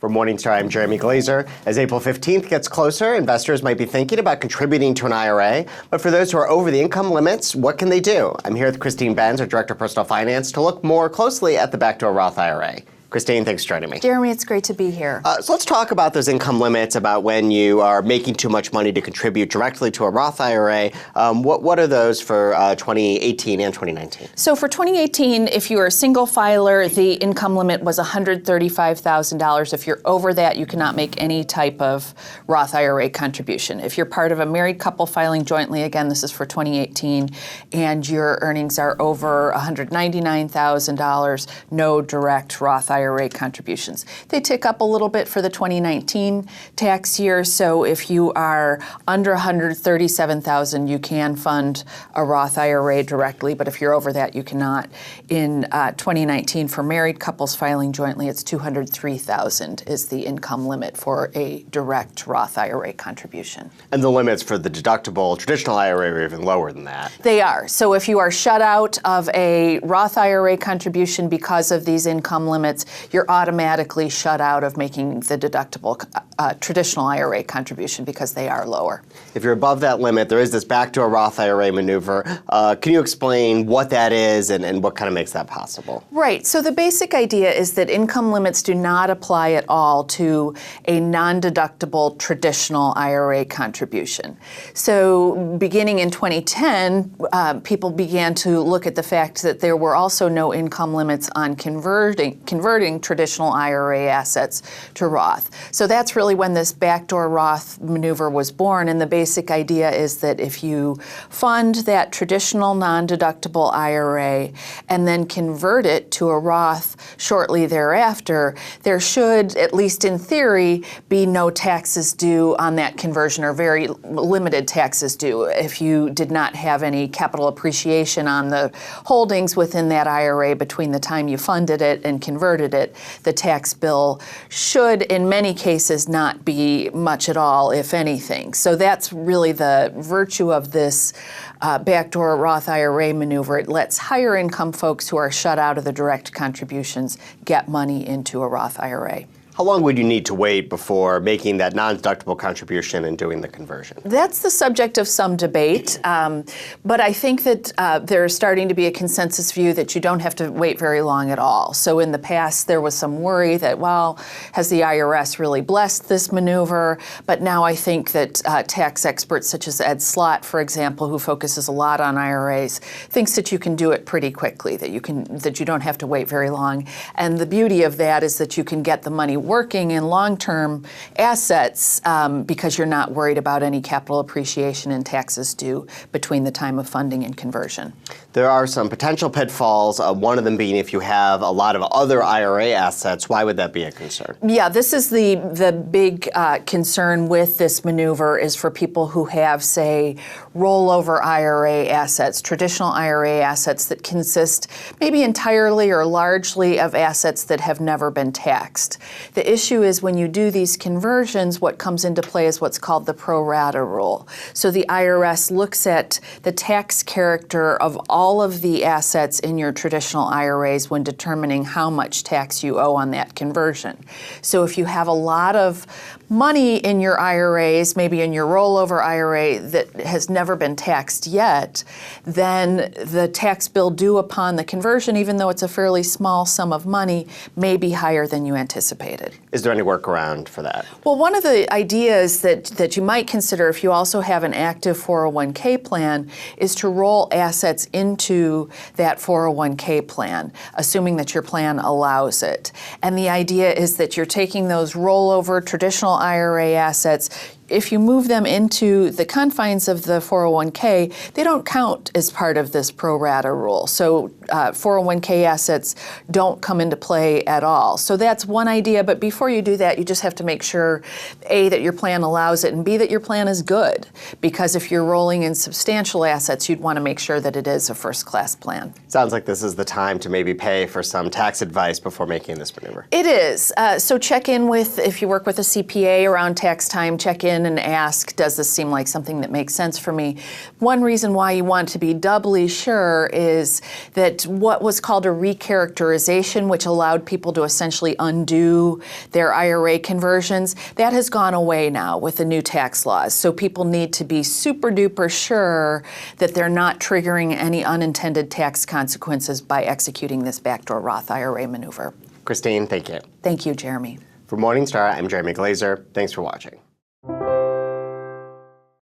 For Morningstar, I'm Jeremy Glazer. As April 15th gets closer, investors might be thinking about contributing to an IRA. But for those who are over the income limits, what can they do? I'm here with Christine Benz, our Director of Personal Finance, to look more closely at the Backdoor Roth IRA. Christine, thanks for joining me. Jeremy, it's great to be here. So let's talk about those income limits, about when you are making too much money to contribute directly to a Roth IRA. What are those for 2018 and 2019? So for 2018, if you are a single filer, the income limit was $135,000. If you're over that, you cannot make any type of Roth IRA contribution. If you're part of a married couple filing jointly, again, this is for 2018, and your earnings are over $199,000, no direct Roth IRA contributions. They tick up a little bit for the 2019 tax year, so if you are under $137,000, you can fund a Roth IRA directly, but if you're over that, you cannot. In 2019, for married couples filing jointly, it's $203,000 is the income limit for a direct Roth IRA contribution. And the limits for the deductible traditional IRA are even lower than that. They are. So if you are shut out of a Roth IRA contribution because of these income limits, you're automatically shut out of making the deductible traditional IRA contribution because they are lower. If you're above that limit, there is this backdoor Roth IRA maneuver. Can you explain what that is and what kind of makes that possible? Right. So the basic idea is that income limits do not apply at all to a non-deductible traditional IRA contribution. So beginning in 2010, people began to look at the fact that there were also no income limits on converting traditional IRA assets to Roth. So that's really when this backdoor Roth maneuver was born, and the basic idea is that if you fund that traditional non-deductible IRA and then convert it to a Roth shortly thereafter, there should, at least in theory, be no taxes due on that conversion, or very limited taxes due. If you did not have any capital appreciation on the holdings within that IRA between the time you funded it and converted it, the tax bill should, in many cases, not be much at all, if anything. So that's really the virtue of this backdoor Roth IRA maneuver. It lets higher income folks who are shut out of the direct contributions get money into a Roth IRA. How long would you need to wait before making that non-deductible contribution and doing the conversion? That's the subject of some debate, but I think that there's starting to be a consensus view that you don't have to wait very long at all. So in the past, there was some worry that, well, has the IRS really blessed this maneuver? But now I think that tax experts such as Ed Slott, for example, who focuses a lot on IRAs, thinks that you can do it pretty quickly, that you don't have to wait very long. And the beauty of that is that you can get the money working in long-term assets because you're not worried about any capital appreciation and taxes due between the time of funding and conversion. There are some potential pitfalls, one of them being if you have a lot of other IRA assets. Why would that be a concern? Yeah, this is the big concern with this maneuver is for people who have, say, rollover IRA assets, traditional IRA assets that consist maybe entirely or largely of assets that have never been taxed. The issue is when you do these conversions, what comes into play is what's called the pro-rata rule. So the IRS looks at the tax character of all of the assets in your traditional IRAs when determining how much tax you owe on that conversion. So if you have a lot of money in your IRAs, maybe in your rollover IRA that has never been taxed yet, then the tax bill due upon the conversion, even though it's a fairly small sum of money, may be higher than you anticipated. Is there any workaround for that? Well, one of the ideas that you might consider if you also have an active 401k plan is to roll assets into that 401k plan, assuming that your plan allows it. And the idea is that you're taking those rollover traditional IRA assets, if you move them into the confines of the 401k, they don't count as part of this pro rata rule. So 401k assets don't come into play at all. So that's one idea, but before you do that, you just have to make sure, A, that your plan allows it, and B, that your plan is good. Because if you're rolling in substantial assets, you'd want to make sure that it is a first-class plan. Sounds like this is the time to maybe pay for some tax advice before making this maneuver. It is. So check in with, if you work with a CPA around tax time, check in in and ask, does this seem like something that makes sense for me? One reason why you want to be doubly sure is that what was called a recharacterization, which allowed people to essentially undo their IRA conversions, that has gone away now with the new tax laws. So people need to be super duper sure that they're not triggering any unintended tax consequences by executing this backdoor Roth IRA maneuver. Christine, thank you. Thank you, Jeremy. For Morningstar, I'm Jeremy Glazer. Thanks for watching.